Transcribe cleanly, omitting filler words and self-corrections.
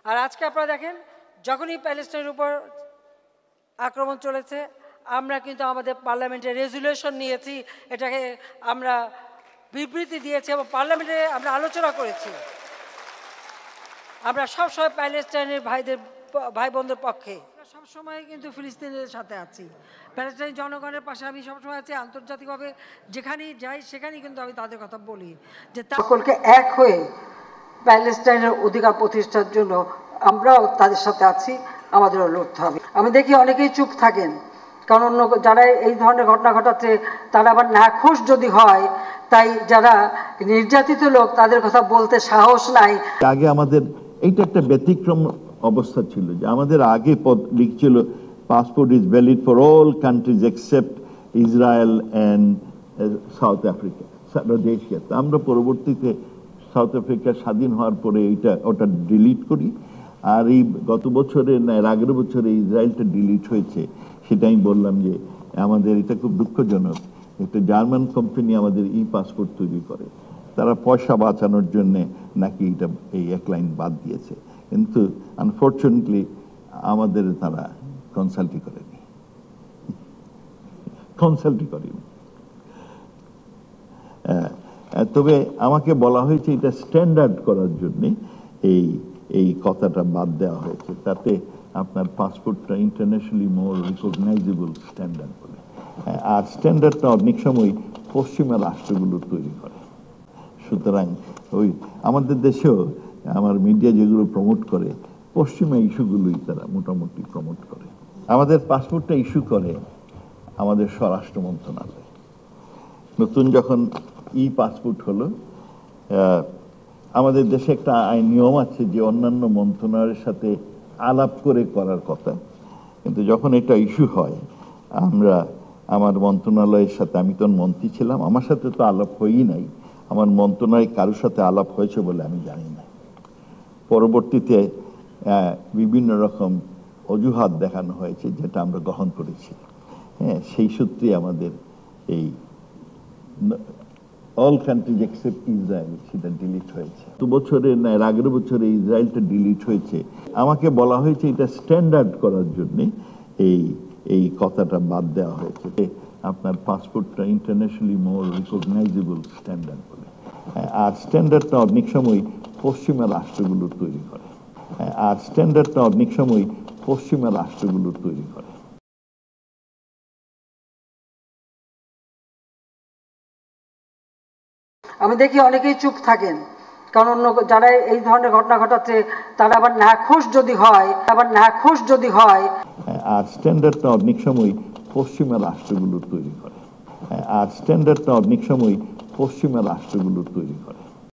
আর আজকে আপনারা দেখেন, যখনই প্যালেস্টাইনের উপর আক্রমণ চলেছে, আমরা কিন্তু আমাদের পার্লামেন্টে রেজুলেশন নিয়েছি, এটাকে আমরা বিবৃতি দিয়েছি এবং পার্লামেন্টে আমরা আলোচনা করেছি। আমরা সবসময় প্যালেস্টাইনের ভাই বোনদের পক্ষে, সবসময় কিন্তু ফিলিস্তিনের সাথে আছি। প্যালেস্টাইন জনগণের পাশে আমি সবসময় আছি। আন্তর্জাতিকভাবে যেখানেই যাই সেখানেই কিন্তু আমি তাদের কথা বলি যে সকলকে এক হয়ে প্যালেস্টাইনের অধিকার প্রতিষ্ঠার জন্য আমরাও তাদের সাথে আছি, আমাদেরও লড়তে হবে। আমি দেখি অনেকেই চুপ থাকেন, কারণ অন্য যারা এই ধরনের ঘটনা ঘটাচ্ছে তারা আবার নাখোশ যদি হয়, তাই যারা নির্যাতিত লোক তাদের কথা বলতে সাহস নাই। আগে আমাদের এইটা একটা ব্যতিক্রম অবস্থা ছিল যে আমাদের আগে পদ লিখছিল passport is valid for all countries except Israel and South Africa, Rhodesia. আমরা পরবর্তীতে সাউথ আফ্রিকা স্বাধীন হওয়ার পরে ওটা ডিলিট করি, আর এই গত বছরে না এর আগের বছরে ইসরায়েলটা ডিলিট হয়েছে। সেটা আমি বললাম যে আমাদের এটা খুব দুঃখজনক, একটা জার্মান কোম্পানি আমাদের ই পাসপোর্ট তৈরি করে, তারা পয়সা বাঁচানোর জন্য নাকি এটা এই এক লাইন বাদ দিয়েছে, কিন্তু আনফর্চুনেটলি আমাদের তারা কনসাল্টই করেনি। তবে আমাকে বলা হয়েছে এটা স্ট্যান্ডার্ড করার জন্য এই কথাটা বাদ দেওয়া হয়েছে, তাতে আপনার পাসপোর্টটা ইন্টারন্যাশনালি মোর রিকগনাইজেবল স্ট্যান্ডার্ড বলে। আর স্ট্যান্ডার্ডটা অনেক সময় পশ্চিমা রাষ্ট্রগুলো তৈরি করে। সুতরাং ওই আমাদের দেশেও আমার মিডিয়া যেগুলো প্রমোট করে পশ্চিমা ইস্যুগুলোই তারা মোটামুটি প্রমোট করে। আমাদের পাসপোর্টটা ইস্যু করে আমাদের স্বরাষ্ট্র মন্ত্রণালয়। নতুন যখন ই পাসপোর্ট হলো, আমাদের দেশে একটা আইন নিয়ম আছে যে অন্যান্য মন্ত্রণালয়ের সাথে আলাপ করে করার কথা, কিন্তু যখন এটা ইস্যু হয় আমার মন্ত্রণালয়ের সাথে, আমি তখন মন্ত্রী ছিলাম, আমার সাথে তো আলাপ হয়ই নাই, আমার মন্ত্রণালয় কারোর সাথে আলাপ হয়েছে বলে আমি জানি না। পরবর্তীতে বিভিন্ন রকম অজুহাত দেখানো হয়েছে যেটা আমরা গ্রহণ করেছি। হ্যাঁ, সেই সূত্রে আমাদের এই অল কান্ট্রিজ এক্সেপ্ট ইসরায়েল সেটা ডিলিট হয়েছে। বছরে না এর আগের বছরে ইসরায়েলটা ডিলিট হয়েছে। আমাকে বলা হয়েছে এটা স্ট্যান্ডার্ড করার জন্য এই কথাটা বাদ দেওয়া হয়েছে, আপনার পাসপোর্টটা ইন্টারন্যাশনালি মোর রিকগনাইজেবল স্ট্যান্ডার্ড বলে। আর স্ট্যান্ডার্ডটা অনেক সময় পশ্চিমা রাষ্ট্রগুলো তৈরি করে। আমি দেখি অনেকেই চুপ থাকেন, কারণ অন্য যারা এই ধরনের ঘটনা ঘটাচ্ছে তারা আবার নাখোশ যদি হয়, আর স্ট্যান্ডার্ডটা অনেক সময় পশ্চিমা রাষ্ট্রগুলো তৈরি করে।